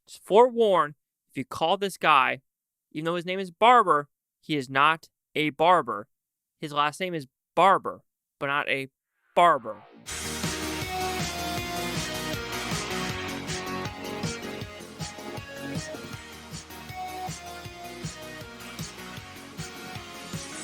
Just forewarn, if you call this guy, even though his name is Barber, he is not a barber. His last name is Barber, but not a barber.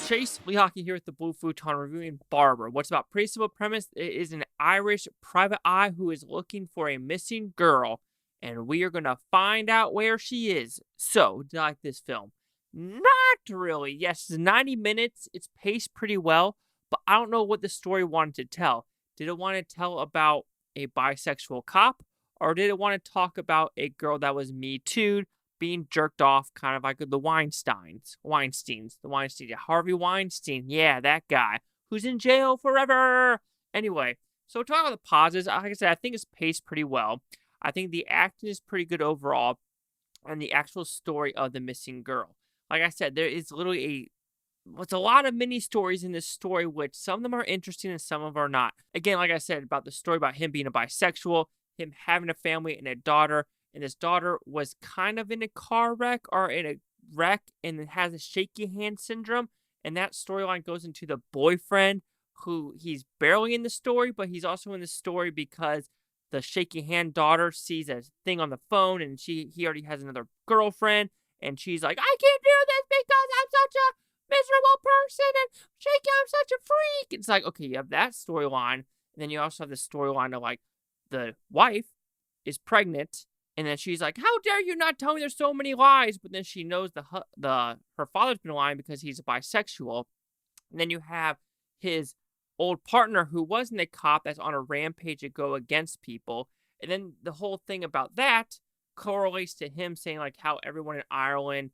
Chase Lehocky here with the Blue Futon reviewing Barber. What's about pretty simple premise? It is an Irish private eye who is looking for a missing girl, and we are going to find out where she is. So, do you like this film? Not really. Yes, it's 90 minutes. It's paced pretty well, but I don't know what the story wanted to tell. Did it want to tell about a bisexual cop, or did it want to talk about a girl that was Me Too'd, being jerked off, kind of like the Weinsteins, Harvey Weinstein, yeah, that guy, who's in jail forever. Anyway, so talking about the positives, like I said, I think it's paced pretty well. I think the acting is pretty good overall, and the actual story of the missing girl. Like I said, there is literally a lot of mini stories in this story, which some of them are interesting and some of them are not. Again, like I said, about the story about him being a bisexual, him having a family and a daughter, and his daughter was kind of in a car wreck or in a wreck and has a shaky hand syndrome. And that storyline goes into the boyfriend, who he's barely in the story, but he's also in the story because the shaky hand daughter sees a thing on the phone and he already has another girlfriend. And she's like, I can't do this because I'm such a miserable person and shaky, I'm such a freak. It's like, okay, you have that storyline. And then you also have the storyline of like the wife is pregnant. And then she's like, how dare you not tell me there's so many lies? But then she knows her father's been lying because he's a bisexual. And then you have his old partner who wasn't a cop that's on a rampage to go against people. And then the whole thing about that correlates to him saying like how everyone in Ireland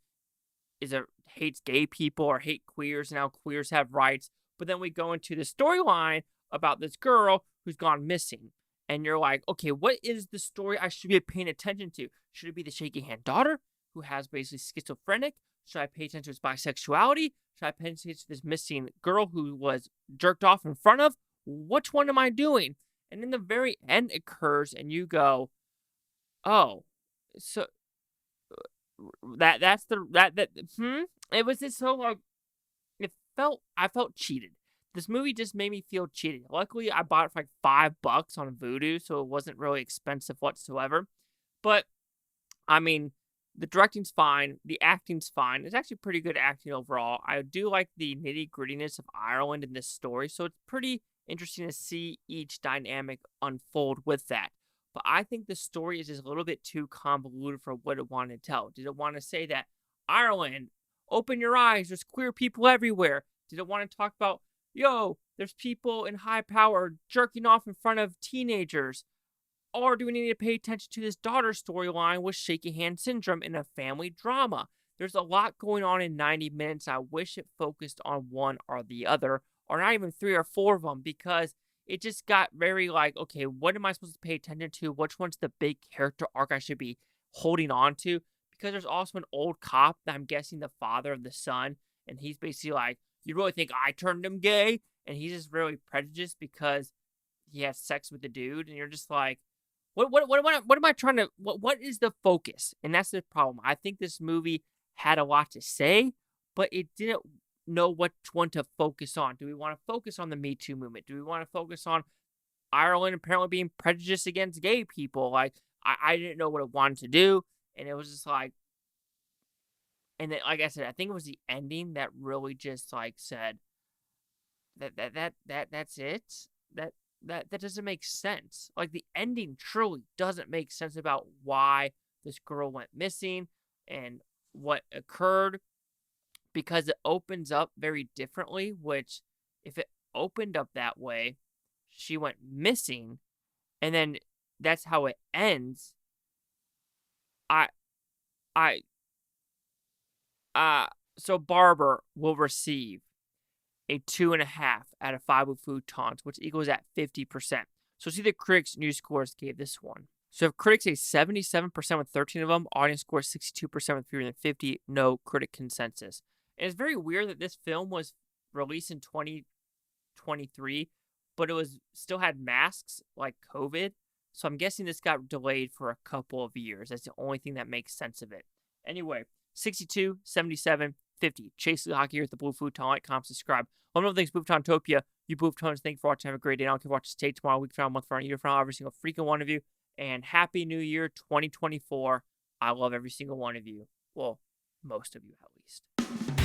hates gay people or hate queers and how queers have rights. But then we go into the storyline about this girl who's gone missing. And you're like, okay, what is the story I should be paying attention to? Should it be the shaky hand daughter who has basically schizophrenic? Should I pay attention to his bisexuality? Should I pay attention to this missing girl who was jerked off in front of? Which one am I doing? And in the very end occurs and you go, oh, so it was just so like, I felt cheated. This movie just made me feel cheated. Luckily, I bought it for like $5 on Vudu, so it wasn't really expensive whatsoever. But, I mean, the directing's fine. The acting's fine. It's actually pretty good acting overall. I do like the nitty-grittiness of Ireland in this story, so it's pretty interesting to see each dynamic unfold with that. But I think the story is just a little bit too convoluted for what it wanted to tell. Did it want to say that Ireland, open your eyes, there's queer people everywhere? Did it want to talk about yo, there's people in high power jerking off in front of teenagers? Or do we need to pay attention to this daughter storyline with shaky hand syndrome in a family drama? There's a lot going on in 90 minutes. I wish it focused on one or the other, or not even 3 or 4 of them, because it just got very like, okay, what am I supposed to pay attention to? Which one's the big character arc I should be holding on to? Because there's also an old cop that I'm guessing the father of the son, and he's basically like, you really think I turned him gay? And he's just really prejudiced because he has sex with the dude. And you're just like, what am I trying to, what is the focus? And that's the problem. I think this movie had a lot to say, but it didn't know which one to focus on. Do we want to focus on the Me Too movement? Do we want to focus on Ireland apparently being prejudiced against gay people? Like, I didn't know what it wanted to do. And it was just like, and then, like I said, I think it was the ending that really just like said that's it. That doesn't make sense. Like the ending truly doesn't make sense about why this girl went missing and what occurred, because it opens up very differently. Which, if it opened up that way, she went missing, and then that's how it ends. So Barber will receive a 2.5 out of 5 with Futons, which equals at 50%. So see the critics' news scores gave this one. So if critics say 77% with 13 of them, audience score 62% with fewer than 50, no critic consensus. And it's very weird that this film was released in 2023, but it was still had masks like COVID. So I'm guessing this got delayed for a couple of years. That's the only thing that makes sense of it. Anyway, 62, 77, 50. Chase the Hockey here at the Blue Futon. Like, comment, subscribe. One of the things, Bufontopia. You Bufotons, thank you for watching. Have a great day. I don't care if you watch this day tomorrow, week from now, month from now, year from now, every single freaking one of you. And Happy New Year 2024. I love every single one of you. Well, most of you at least.